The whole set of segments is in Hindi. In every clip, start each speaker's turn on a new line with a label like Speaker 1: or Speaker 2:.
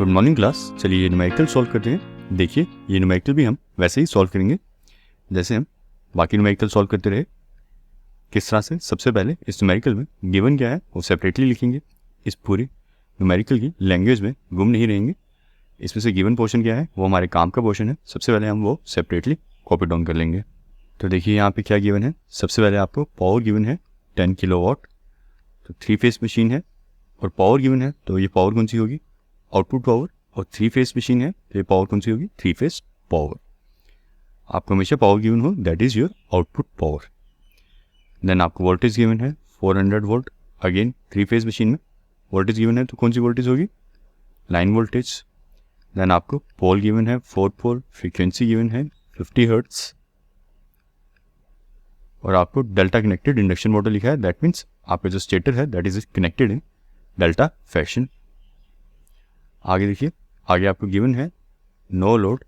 Speaker 1: Good morning class. चलिए ये न्यूमेरिकल सॉल्व करते हैं। देखिए ये न्यूमेरिकल भी हम वैसे ही सॉल्व करेंगे जैसे हम बाकी न्यूमेरिकल सॉल्व करते रहे। किस तरह से? सबसे पहले इस न्यूमेरिकल में गिवन क्या है वो सेपरेटली लिखेंगे। इस पूरे न्यूमेरिकल की लैंग्वेज में गुम नहीं रहेंगे। इसमें से गिवन पोर्शन क्या है वो हमारे काम का पोर्शन है। सबसे पहले हम वो सेपरेटली कॉपी डाउन कर लेंगे। तो देखिए यहाँ पे क्या गिवन है। सबसे पहले आपको पावर गिवन है 10 किलोवाट। तो 3 फेस मशीन है और पावर गिवन है, तो ये पावर कौन सी होगी? Output power. और 3 फेस मशीन है तो ये पावर कौन सी होगी? 3 फेस पावर। आपको हमेशा पावर गिवन हो, that is your output power. Then आपको वोल्टेज गिवन है 400 वोल्ट। अगेन 3 फेस मशीन में वोल्टेज गिवन है तो कौन सी वोल्टेज होगी? Line voltage. देन आपको पोल गिवन है 4 पोल। फ्रीक्वेंसी गिवन है 50 हर्ट्ज। और आपको डेल्टा कनेक्टेड इंडक्शन मोटर लिखा है, दैट मीन्स आपका जो स्टेटर है that is connected in delta fashion. आगे देखिए, आगे आपको गिवन है no load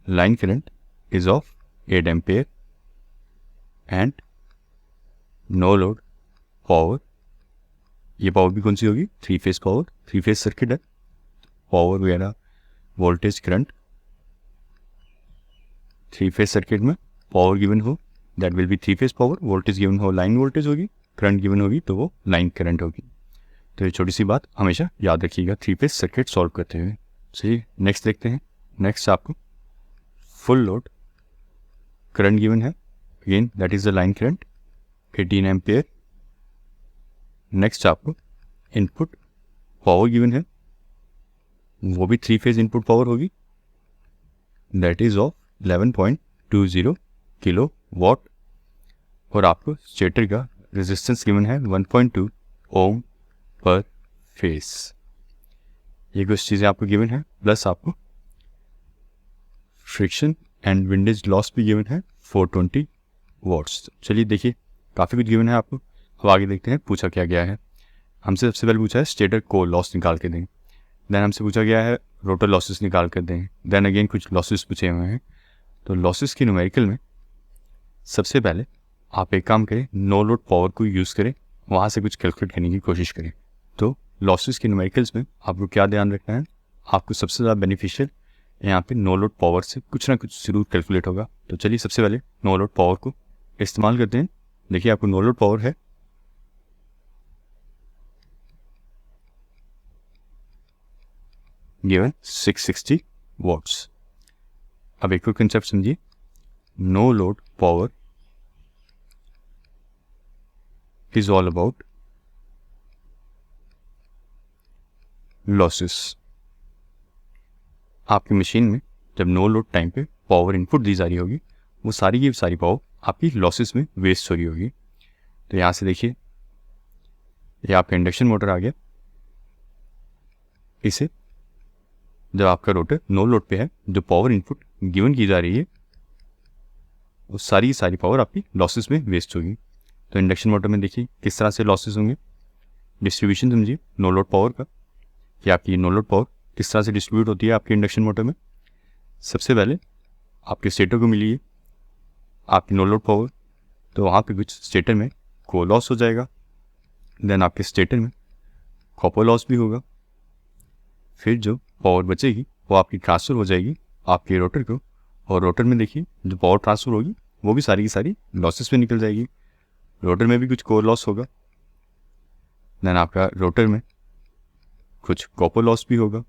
Speaker 1: line current is of 8 ampere and no load power. ये पावर भी कौन सी होगी? 3 फेस पावर। 3 फेस सर्किट है, पावर वगैरह वोल्टेज करंट 3 फेस सर्किट में पावर गिवन हो that will be 3 phase power. Voltage given हो लाइन वोल्टेज होगी, करंट गिवन होगी तो वो लाइन करंट होगी। तो ये छोटी सी बात हमेशा याद रखिएगा 3 फेस सर्किट सॉल्व करते हुए। चलिए नेक्स्ट देखते हैं। नेक्स्ट आपको फुल लोड करंट गिवन है, again that is the line current 18 ampere. Next आपको इनपुट पावर गिवन है, वो भी 3 फेज इनपुट पावर होगी, that is of 11.20 kilo watt. और आपको स्टेटर का रेजिस्टेंस गिवन है 1.2 ओम पर फेस। ये कुछ चीज़ें आपको गिवन है, प्लस आपको फ्रिक्शन एंड विंडेज लॉस भी गिवन है 420 वॉट्स। चलिए देखिए काफ़ी कुछ गिवन है आपको। अब आगे देखते हैं पूछा क्या गया है। हमसे सबसे पहले पूछा है स्टेटर को लॉस निकाल के दें। देन हमसे पूछा गया है रोटर लॉसेस निकाल कर दें। देन अगेन कुछ लॉसेस पूछे हुए हैं। तो लॉसेस की न्यूमेरिकल में सबसे पहले आप एक काम करें, नो लोड पावर को यूज़ करें, वहाँ से कुछ कैलकुलेट करने की कोशिश करें। तो लॉसेस की न्यूमेरिकल्स में आपको क्या ध्यान रखना है? आपको सबसे ज़्यादा बेनिफिशियल यहाँ पे नो लोड पावर से कुछ ना कुछ जरूर कैलकुलेट होगा। तो चलिए सबसे पहले नो लोड पावर को इस्तेमाल करते हैं। देखिए आपको नो लोड पावर है गिवन 660 वॉट्स। अब एक और कंसेप्ट समझिए, no load power is all about losses. आपकी मशीन में जब नो लोड टाइम पे पावर इनपुट दी जा रही होगी, वो सारी की सारी पावर आपकी लॉसेस में वेस्ट हो रही होगी। तो यहाँ से देखिए ये आपका इंडक्शन मोटर आ गया। इसे जब आपका रोटर नो लोड पे है, जो पावर इनपुट गिवन की जा रही है वो सारी की सारी पावर आपकी लॉसेस में वेस्ट होगी। तो इंडक्शन मोटर में देखिए किस तरह से लॉसेस होंगे। डिस्ट्रीब्यूशन समझिए नो लोड पावर का, कि आपकी नो लोड पावर किस तरह से डिस्ट्रीब्यूट होती है आपकी इंडक्शन मोटर में। सबसे पहले आपके स्टेटर को मिली है आपकी नो लोड पावर, तो वहाँ पे कुछ स्टेटर में कोर लॉस हो जाएगा। देन आपके स्टेटर में कॉपर लॉस भी होगा। फिर जो पावर बचेगी वो आपकी ट्रांसफ़र हो जाएगी आपके रोटर को, और रोटर में देखिए जो पावर ट्रांसफ़र होगी वो भी सारी की सारी लॉसेस में निकल जाएगी। रोटर में भी कुछ कोर लॉस होगा। देन आपका रोटर में कुछ कॉपर लॉस भी होगा।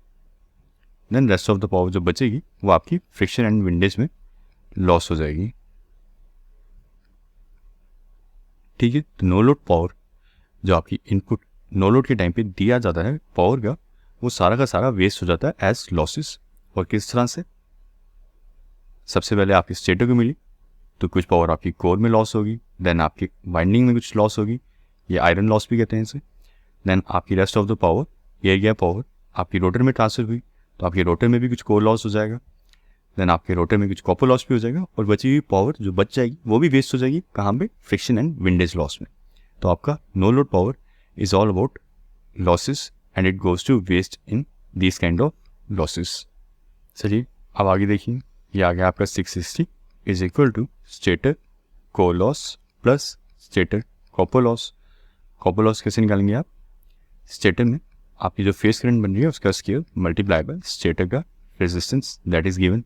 Speaker 1: Then rest of the power जो बचेगी वो आपकी फ्रिक्शन एंड विंडेज में लॉस हो जाएगी। ठीक है, तो नो लोड पावर जो आपकी इनपुट नो लोड के टाइम पे दिया जाता है पावर का, वो सारा का सारा वेस्ट हो जाता है एज लॉसेस। और किस तरह से? सबसे पहले आपके स्टेटर को मिली तो कुछ पावर आपकी कोर में लॉस होगी। देन आपकी वाइंडिंग में कुछ लॉस होगी, ये आयरन लॉस भी कहते हैं इसे। देन आपकी rest of the power air gap power आपकी रोटर में ट्रांसफर हुई, तो आपके रोटर में भी कुछ कोर लॉस हो जाएगा। देन आपके रोटर में कुछ कॉपर लॉस भी हो जाएगा, और बची हुई पावर जो बच जाएगी वो भी वेस्ट हो जाएगी। कहाँ पे? फ्रिक्शन एंड विंडेज लॉस में। तो आपका no load power is all about losses and it goes to waste in this kind of losses. चलिए अब आगे देखिए, ये आ गया आपका 660 इज इक्वल टू stator core loss plus stator copper loss. Copper loss कैसे निकालेंगे आप? स्टेटर में आपकी जो फेस करंट बन रही है उसका स्केल मल्टीप्लाई बाय स्टेटर का रेजिस्टेंस दैट इज गिवन।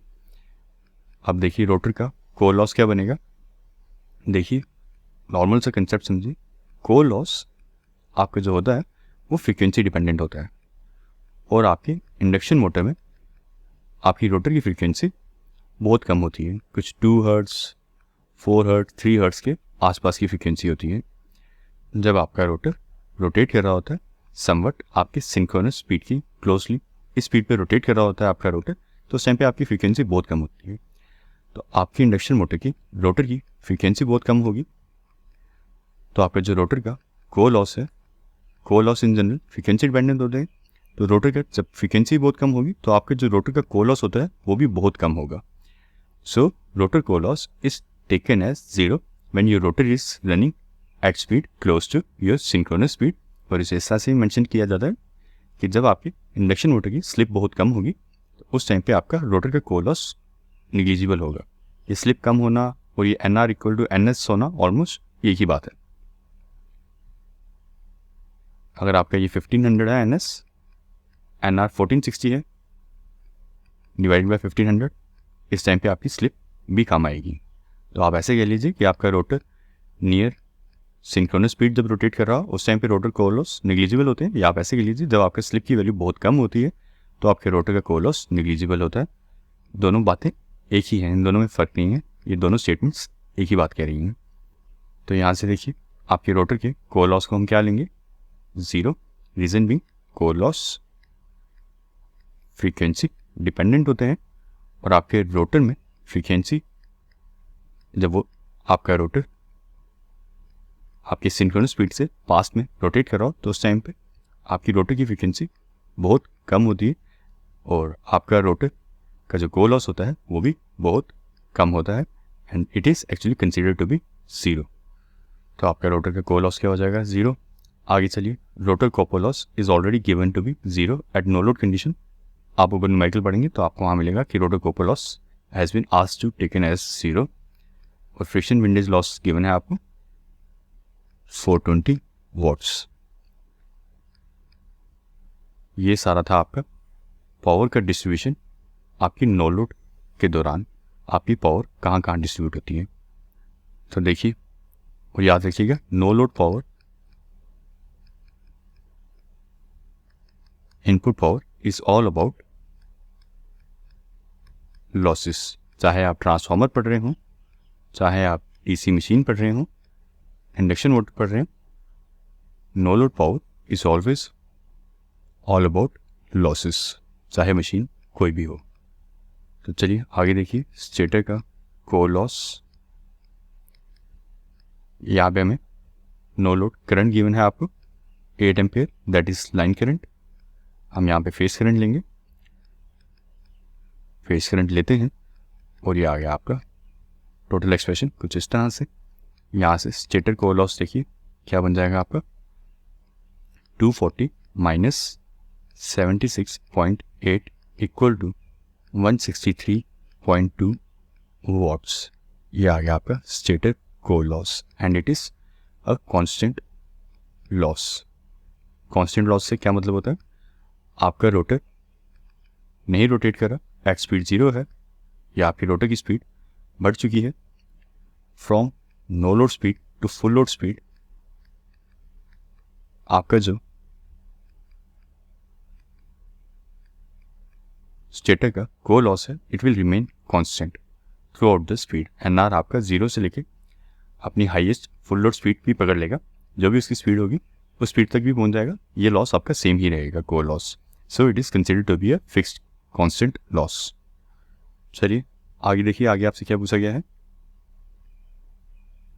Speaker 1: अब देखिए रोटर का कोर लॉस क्या बनेगा। देखिए नॉर्मल सा कंसेप्ट समझिए, कोर लॉस आपका जो होता है वो फ्रीक्वेंसी डिपेंडेंट होता है, और आपके इंडक्शन मोटर में आपकी रोटर की फ्रीक्वेंसी बहुत कम होती है, कुछ 2 हर्ट्ज़ 4 हर्ट्ज़ 3 हर्ट्ज़ के आसपास की फ्रीक्वेंसी होती है। जब आपका रोटर रोटेट कर रहा होता है समवट आपके सिंक्रोनस स्पीड की क्लोजली इस स्पीड पे रोटेट कर रहा होता है आपका रोटर, तो उस टाइम पे आपकी फ्रीक्वेंसी बहुत कम होती है। तो आपकी इंडक्शन मोटर की रोटर की फ्रीक्वेंसी बहुत कम होगी, तो आपका जो रोटर का कोर लॉस है, core loss in general frequency dependent होते हैं, तो रोटर का जब फ्रीक्वेंसी बहुत कम होगी तो आपके जो रोटर का कोर लॉस होता है वो भी बहुत कम होगा। So rotor core loss is taken as 0 when your rotor is running at speed close to your synchronous speed. और इसे ऐसा से मेंशन किया जाता है कि जब आपकी इंडक्शन मोटर की स्लिप बहुत कम होगी तो उस टाइम पे आपका रोटर का कोर लॉस निग्लिजिबल होगा। ये स्लिप कम होना और ये NR इक्वल टू NS होना ऑलमोस्ट एक ही बात है। अगर आपका ये 1500 है NS, NR 1460 है डिवाइड बाय 1500, इस टाइम पे आपकी स्लिप भी कम आएगी। तो आप ऐसे कह लीजिए कि आपका रोटर नियर सिंक्रोनस स्पीड जब रोटेट कर रहा हो उस टाइम पे रोटर कोर लॉस निग्लिजिबल होते हैं, या आप ऐसे कह लीजिए जब आपका स्लिप की वैल्यू बहुत कम होती है तो आपके रोटर का कोर लॉस निग्लिजिबल होता है। दोनों बातें एक ही हैं, इन दोनों में फ़र्क नहीं है, ये दोनों स्टेटमेंट्स एक ही बात कह रही हैं। तो यहाँ से देखिए आपके रोटर के कोर लॉस को हम क्या लेंगे 0, रीज़न भी कोर लॉस फ्रीक्वेंसी डिपेंडेंट होते हैं, और आपके रोटर में फ्रीक्वेंसी जब वो आपका रोटर आपके सिंक्रोनस स्पीड से पास्ट में रोटेट कर रहा हो तो उस टाइम पे आपकी रोटर की फ्रीक्वेंसी बहुत कम होती है, और आपका रोटर का जो कोर लॉस होता है वो भी बहुत कम होता है, and it is actually considered to be 0। तो आपका रोटर का कोर लॉस क्या हो जाएगा 0। आगे चलिए, rotor copper loss is already given to be 0 at no load condition. आप ऊपर न्यूमेरिकल पढ़ेंगे तो आपको वहाँ मिलेगा कि rotor copper loss has been asked to taken as 0, और फ्रिक्शन विंडेज लॉस गिवन है आपको 420 वॉट्स। ये सारा था आपका पावर का डिस्ट्रीब्यूशन आपकी नो लोड के दौरान आपकी पावर कहाँ कहाँ डिस्ट्रीब्यूट होती है। तो देखिए और याद रखिएगा, no load power input power is all about losses. चाहे आप ट्रांसफार्मर पढ़ रहे हों, चाहे आप DC मशीन पढ़ रहे हों, इंडक्शन मोटर पढ़ रहे हैं, no load power is always all about losses, चाहे मशीन कोई भी हो। तो चलिए आगे देखिए, स्टेटर का कोर लॉस। यहाँ पे हमें नो लोड करंट गिवन है आपको 8 ampere, that is line current. हम यहाँ पे फेस करंट लेंगे, फेस करंट लेते हैं, और ये आ गया आपका टोटल एक्सप्रेशन कुछ इस तरह से। यहाँ से स्टेटर कोर लॉस देखिए क्या बन जाएगा आपका 240 माइनस 76.8 इक्वल टू 163.2 वॉट्स। ये आ गया आपका stator core loss, and it is a constant loss. Constant loss से क्या मतलब होता है, आपका रोटर नहीं रोटेट कर रहा, एट स्पीड 0 है, या आपकी रोटर की स्पीड बढ़ चुकी है from no load speed to full load speed. आपका जो स्टेटर का कोर लॉस है it will remain constant throughout the speed, and are आपका 0 से लेके अपनी हाईएस्ट फुल लोड स्पीड भी पकड़ लेगा, जो भी उसकी स्पीड होगी उस स्पीड तक भी पहुंच जाएगा। ये लॉस आपका सेम ही रहेगा core loss, so it is considered to be a fixed constant loss. चलिए आगे देखिए, आगे आपसे क्या पूछा गया है।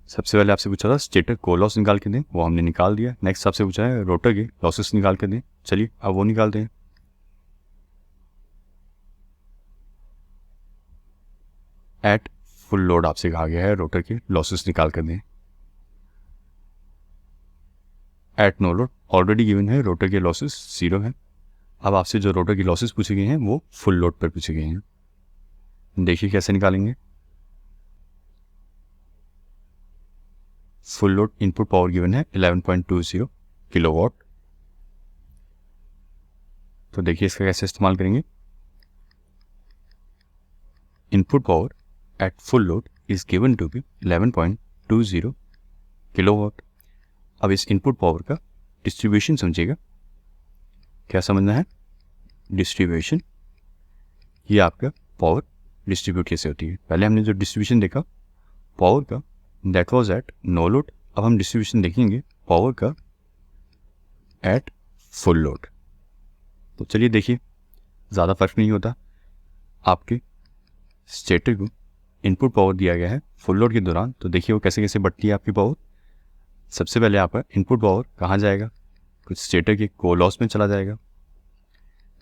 Speaker 1: सबसे पहले आपसे पूछा था स्टेटर कोर लॉस निकाल के दें, वो हमने निकाल दिया। नेक्स्ट आपसे पूछा है रोटर के लॉसेस निकाल के दें, चलिए अब वो निकालते हैं। एट फुल लोड आपसे कहा गया है रोटर के लॉसेस निकाल कर दें। At no load already given है, रोटर के लॉसेस 0 है। अब आपसे जो रोटर के लॉसेस पूछे गए हैं वो फुल लोड पर पूछे गए हैं, देखिए कैसे निकालेंगे। Full load input power given है 11.20 किलोवाट, तो देखिए इसका कैसे इस्तेमाल करेंगे। Input power at full load is given to be 11.20 kilowatt. अब इस इनपुट पावर का डिस्ट्रीब्यूशन समझिएगा। क्या समझना है? डिस्ट्रीब्यूशन, ये आपका पावर डिस्ट्रीब्यूट कैसे होती है। पहले हमने जो डिस्ट्रीब्यूशन देखा पावर का, that was at no load. अब हम डिस्ट्रीब्यूशन देखेंगे पावर का एट फुल लोड। तो चलिए देखिए, ज़्यादा फर्क नहीं होता। आपके स्टेटर को इनपुट पावर दिया गया है फुल लोड के दौरान, तो देखिए वो कैसे कैसे बढ़ती है आपकी पावर। सबसे पहले आपका इनपुट पावर कहाँ जाएगा? कुछ स्टेटर के कोर लॉस में चला जाएगा,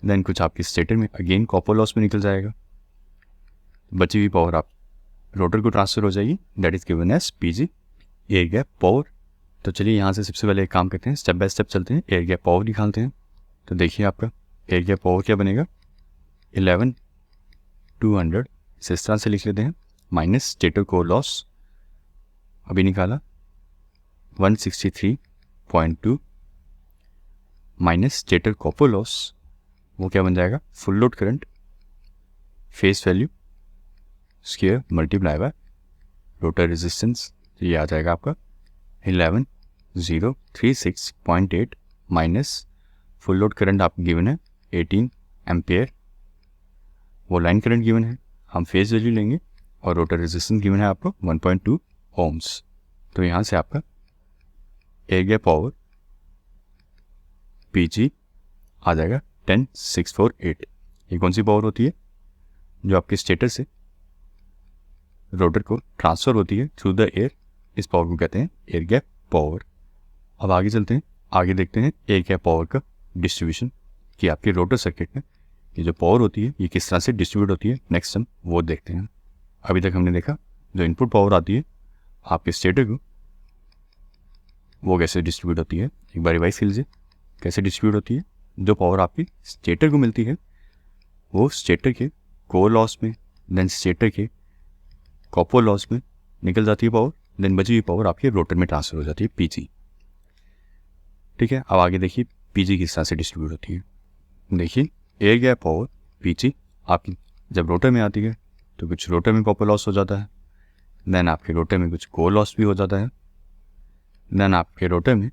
Speaker 1: देन कुछ आपके स्टेटर में अगेन कॉपर लॉस में निकल जाएगा। बची हुई पावर आप रोटर को ट्रांसफर हो जाएगी, that is given as PG, air gap power. तो चलिए यहाँ से सबसे पहले एक काम करते हैं, स्टेप बाय स्टेप चलते हैं, एयर गैप पावर निकालते हैं। तो देखिए आपका एयर गैप पावर क्या बनेगा, 11,200 इस तरह से लिख लेते हैं, माइनस स्टेटर कोर लॉस अभी निकाला 163.2 माइनस स्टेटर कॉपर लॉस, वो क्या बन जाएगा, full load current face value square multiply by rotor resistance, ये आ जाएगा आपका 11,036.8 माइनस फुल लोड करंट आपको गिवन है 18 एम्पियर, वो लाइन करंट गिवन है, हम फेस वैल्यू लेंगे और रोटर रेजिस्टेंस गिवन है आपको 1.2 ओम्स। तो यहाँ से आपका एयर गैप पावर पीजी आ जाएगा 10,648। ये कौन सी पावर होती है? जो आपके स्टेटर से रोटर को ट्रांसफ़र होती है थ्रू द एयर, इस पावर को कहते हैं एयर गैप पावर। अब आगे चलते हैं, आगे देखते हैं एयर गैप पावर का डिस्ट्रीब्यूशन कि आपके रोटर सर्किट में ये जो पावर होती है ये किस तरह से डिस्ट्रीब्यूट होती है। नेक्स्ट हम वो देखते हैं। अभी तक हमने देखा जो इनपुट पावर आती है आपके स्टेटर को, वो कैसे डिस्ट्रीब्यूट होती है। एक बार रिवाइज कर लीजिए कैसे डिस्ट्रीब्यूट होती है। जो पावर आपकी स्टेटर को मिलती है वो स्टेटर के कोर लॉस में, देन स्टेटर के कॉपर लॉस में निकल जाती है पावर, देन बची हुई पावर आपके रोटर में ट्रांसफर हो जाती है पीजी। ठीक है, अब आगे देखिए पीजी किस तरह से डिस्ट्रीब्यूट होती है। देखिए एयर गैप पावर पीजी आपकी जब रोटर में आती है तो कुछ रोटर में कॉपर लॉस हो जाता है, देन आपके रोटर में कुछ कोर लॉस भी हो जाता है, देन आपके रोटर में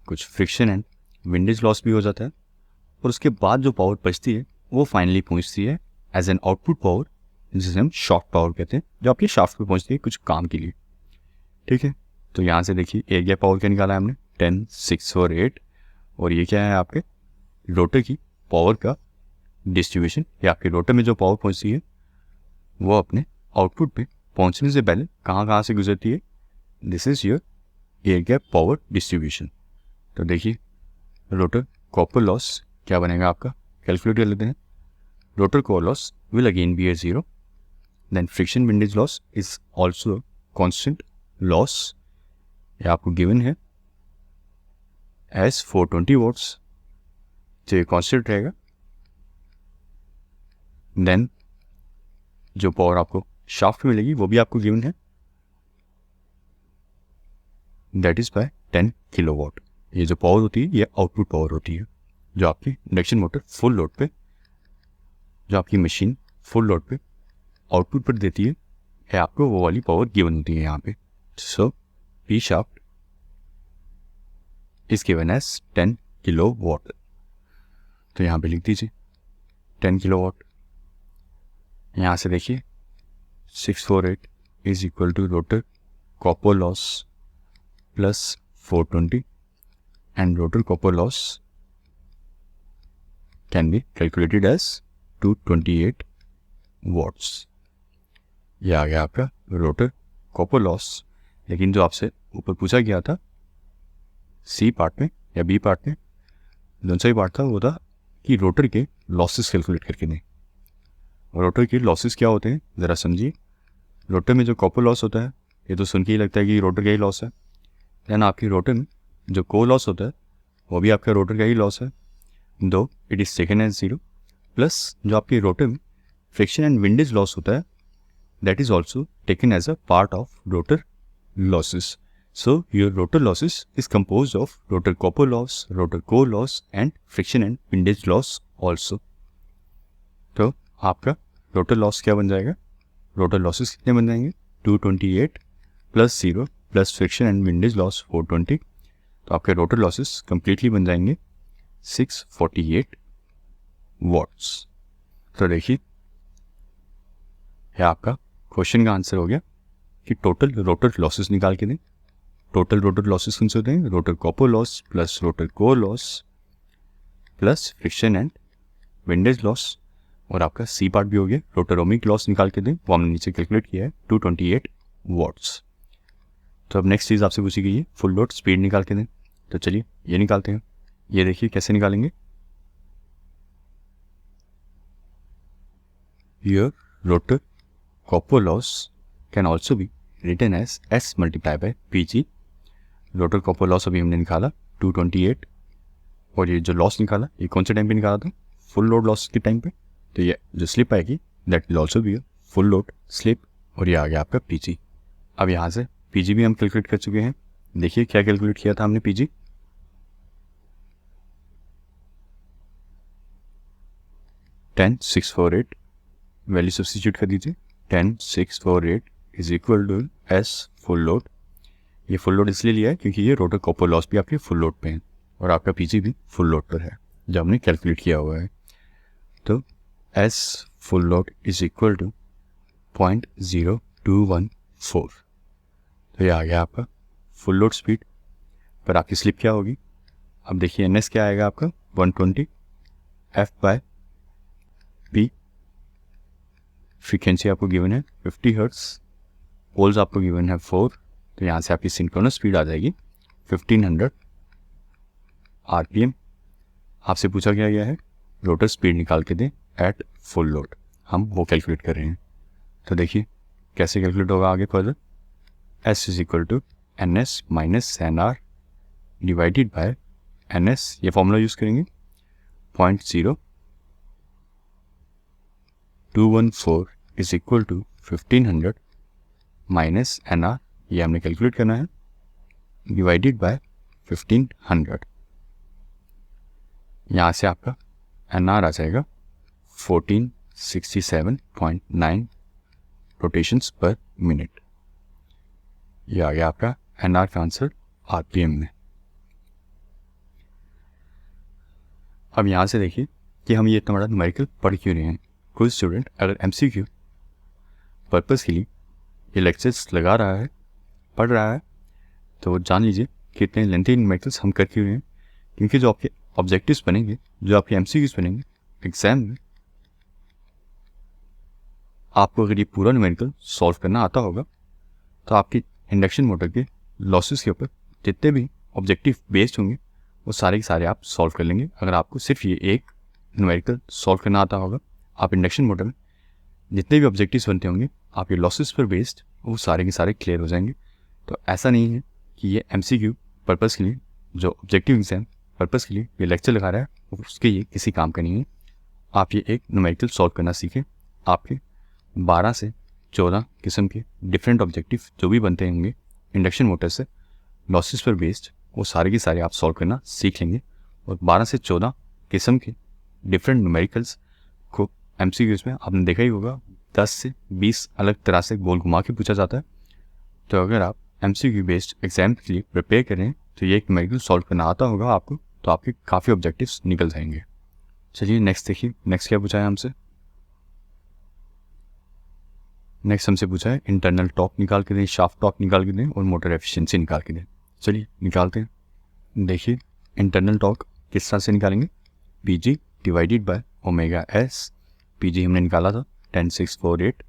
Speaker 1: कुछ फ्रिक्शन एंड विंडेज लॉस भी हो जाता है, और उसके बाद जो पावर बचती है वो फाइनली पहुंचती है एज एन आउटपुट पावर, जिसे हम शाफ्ट पावर कहते हैं, जो आपकी शाफ्ट पे पहुंचती है कुछ काम के लिए। ठीक है, तो यहाँ से देखिए एयर गैप पावर क्या निकाला है हमने 10,648, और ये क्या है आपके रोटर की पावर का डिस्ट्रीब्यूशन, या आपके रोटर में जो पावर पहुंचती है वो अपने आउटपुट पे पहुंचने से पहले कहाँ कहाँ से गुजरती है। This is your air gap power distribution. तो देखिए रोटर कॉपर लॉस क्या बनेगा आपका, कैलकुलेट कर लेते हैं। Rotor core loss will again be a 0, then friction windage loss is also constant loss, ये आपको गिवन है एज 420 वॉट्स, तो ये कॉन्स्टेंट रहेगा। देन जो पावर आपको शाफ्ट मिलेगी वो भी आपको गिवन है, दैट इज बाय 10 किलोवाट। ये जो पावर होती है ये आउटपुट पावर होती है, जो आपकी इंडक्शन मोटर फुल लोड पे, जो आपकी मशीन फुल लोड पे आउटपुट पर देती है आपको वो वाली पावर गिवन होती है यहाँ पे। So P shaft is given as 10 kilowatt. तो यहाँ पे लिख दीजिए 10 किलोवाट। यहाँ से देखिए 648 is equal to rotor copper loss plus 420, and rotor copper loss can be calculated as 228 watts। यह आ गया आपका रोटर कॉपर लॉस। लेकिन जो आपसे ऊपर पूछा गया था सी पार्ट में या बी पार्ट में, जो सा ही पार्ट था वो था कि रोटर के लॉसेस कैलकुलेट करके दें। रोटर के लॉसेस क्या होते हैं ज़रा समझिए। रोटर में जो कॉपर लॉस होता है ये तो सुन के ही लगता है कि रोटर का ही लॉस है, देन आपकी रोटर में जो कोर लॉस होता है वो भी आपका रोटर का ही लॉस है, though it is taken as 0, plus जो आपके रोटर में फ्रिक्शन एंड विंडेज लॉस होता है that is also taken as a part of rotor losses. So your rotor losses is compose of rotor copper loss, rotor core loss and friction and windage loss also. तो आपका रोटर लॉस क्या बन जाएगा, रोटर लॉसेस कितने बन जाएंगे 228 plus 0 plus friction and windage loss 420, तो आपके रोटर लॉसेस कंप्लीटली बन जाएंगे 648 वॉट्स। तो देखिए यह आपका क्वेश्चन का आंसर हो गया कि टोटल रोटर लॉसेस निकाल के दें। टोटल रोटर लॉसेस कौन से होते हैं, rotor copper loss plus rotor core loss plus friction and windage loss, और आपका सी पार्ट भी हो गया रोटर ओमिक लॉस निकाल के दें, वो हमने नीचे कैलकुलेट किया है 228 वॉट्स। तो अब नेक्स्ट चीज़ आपसे पूछी गई है फुल लोड स्पीड निकाल के दें। तो चलिए ये निकालते हैं। ये देखिए कैसे निकालेंगे, your rotor copper loss can also be written as S multiply by PG। Rotor copper loss अभी हमने निकाला 228, और ये जो लॉस निकाला ये कौन से टाइम पे निकाला था, फुल लोड लॉस के टाइम पे। तो ये जो स्लिप आएगी that will also be full load slip, और ये आ गया आपका PG। अब यहाँ से PG भी हम कैलकुलेट कर चुके हैं। देखिए क्या कैलकुलेट किया था हमने PG, 10,648, वैल्यू सब्स्टिट्यूट कर दीजिए 10,648 is equal to S full load. ये फुल लोड इसलिए लिया है क्योंकि ये रोटर कॉपर लॉस भी आपके फुल लोड पे है और आपका PG भी फुल लोड पर है जो हमने कैलकुलेट किया हुआ है। तो S full load is equal to 0.0214। तो ये आ गया आपका फुल लोड स्पीड पर आपकी स्लिप क्या होगी। अब देखिए NS क्या आएगा आपका 120 F बाय P। फ्रीक्वेंसी आपको गिवन है 50 हर्ट्स, पोल्स आपको गिवन है 4, तो यहाँ से आपकी सिंक्रोनस स्पीड आ जाएगी 1500 RPM। आपसे पूछा गया है रोटर स्पीड निकाल के दें एट फुल लोड, हम वो कैलकुलेट कर रहे हैं। तो देखिए कैसे कैलकुलेट होगा आगे further, S is equal to NS minus NR divided by NS, ये फॉर्मूला यूज़ करेंगे 0.0214 is equal to 1500 minus NR, ये हमने कैलकुलेट करना है, डिवाइडेड बाय 1500। यहाँ से आपका NR आ जाएगा 1467.9 रोटेशंस पर मिनट। ये आ गया आपका NR का आंसर RPM में। अब यहाँ से देखिए कि हम ये इतना बड़ा न्यूमेरिकल पढ़ क्यों रहे हैं। कोई स्टूडेंट अगर MCQ पर्पस के लिए ये लेक्चर्स लगा रहा है, पढ़ रहा है, तो वो जान लीजिए कि इतने लेंथी न्यूमेरिकल्स हम कर क्यों रहे हैं। क्योंकि जो आपके ऑब्जेक्टिव्स बनेंगे, जो आपके MCQs बनेंगे एग्जाम में, आपको अगर ये पूरा न्यूमेरिकल सॉल्व करना आता होगा तो आपकी इंडक्शन मोटर के लॉसेस के ऊपर जितने भी ऑब्जेक्टिव बेस्ड होंगे वो सारे के सारे आप सॉल्व कर लेंगे। अगर आपको सिर्फ ये एक न्यूमेरिकल सॉल्व करना आता होगा, आप इंडक्शन मोटर में जितने भी ऑब्जेक्टिव्स बनते होंगे आपके लॉसेस पर बेस्ड वो सारे के सारे क्लियर हो जाएंगे। तो ऐसा नहीं है कि ये MCQ पर्पज़ के लिए, जो ऑब्जेक्टिव एग्जाम पर्पज़ के लिए ये लेक्चर लगा रहा है उसके ये किसी काम का नहीं है। आप ये एक न्यूमेरिकल सॉल्व करना सीखें। आपके 12 से 14 किस्म के डिफरेंट ऑब्जेक्टिव जो भी बनते होंगे इंडक्शन मोटर से लॉसेस पर बेस्ड, वो सारे के सारे आप सॉल्व करना सीख लेंगे। और 12 से 14 किस्म के डिफरेंट न्यूमेरिकल्स को MCQs में आपने देखा ही होगा 10 से 20 अलग तरह से गोल घुमा के पूछा जाता है। तो अगर आप MCQ बेस्ड एग्जाम के लिए प्रिपेयर करें तो ये एक न्यूमेरिकल सॉल्व करना आता होगा आपको, तो आपके काफ़ी ऑब्जेक्टिव्स निकल जाएंगे। चलिए नेक्स्ट देखिए, नेक्स्ट क्या पूछा है हमसे। नेक्स्ट हमसे पूछा है इंटरनल टॉर्क निकाल के दें, शाफ्ट टॉर्क निकाल के दें और मोटर एफिशिएंसी निकाल के दें। चलिए निकालते हैं। देखिए इंटरनल टॉर्क किस तरह से निकालेंगे, PG divided by omega S। PG हमने निकाला था 10,648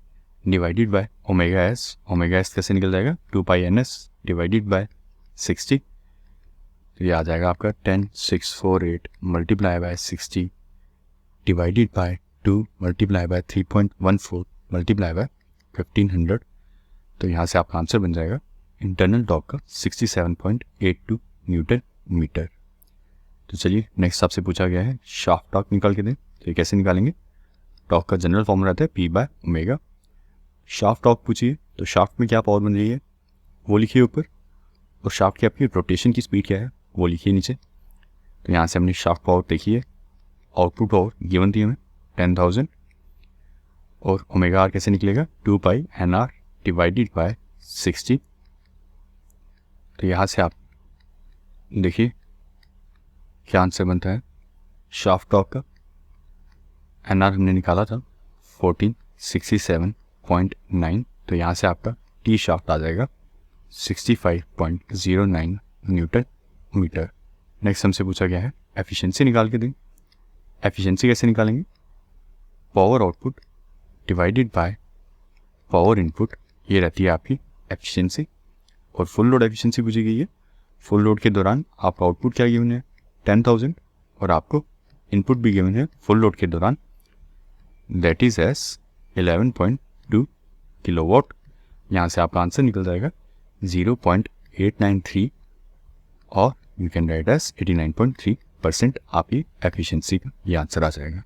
Speaker 1: divided by omega S। Omega S कैसे निकल जाएगा 2πNS डिवाइडेड बाय 60। तो ये आ जाएगा आपका 10,648 multiply by 60 divided by 2 multiply by 3.14 multiply by 1500। तो यहाँ से आपका आंसर बन जाएगा इंटरनल टॉर्क का 67.82 न्यूटन मीटर। तो चलिए नेक्स्ट आपसे पूछा गया है शाफ्ट टॉर्क निकाल के दें। तो ये कैसे निकालेंगे, टॉर्क का जनरल फॉर्मूला रहता है P by omega. Shaft torque पूछिए तो शाफ्ट में क्या पावर बन रही है वो लिखिए ऊपर, और शाफ्ट की आपकी रोटेशन की स्पीड क्या है वो लिखिए नीचे। तो यहाँ से हमने शाफ्ट पावर देखी है, आउटपुट पावर गिवन थी हमें 10,000, और ओमेगा आर कैसे निकलेगा 2 पाई एन आर डिवाइडेड बाय 60। तो यहाँ से आप देखिए क्या आंसर बनता है शाफ्ट टॉर्क का। एन आर हमने निकाला था 1467.9, तो यहाँ से आपका टी शाफ्ट आ जाएगा 65.09 न्यूटन मीटर। नेक्स्ट हमसे पूछा गया है एफिशिएंसी निकाल के दें। एफिशिएंसी कैसे निकालेंगे, power output divided by power input, ये रहती है आपकी एफिशिएंसी। और फुल लोड एफिशिएंसी पूछी गई है। फुल लोड के दौरान आपका आउटपुट क्या गिवन है 10,000, और आपको इनपुट भी गिवन है फुल लोड के दौरान, दैट इज एस 11.2 किलोवाट। यहाँ से आपका आंसर निकल जाएगा 0.893, और यू कैन राइट एस 89.3% आपकी एफिशिएंसी का ये आंसर आ जाएगा।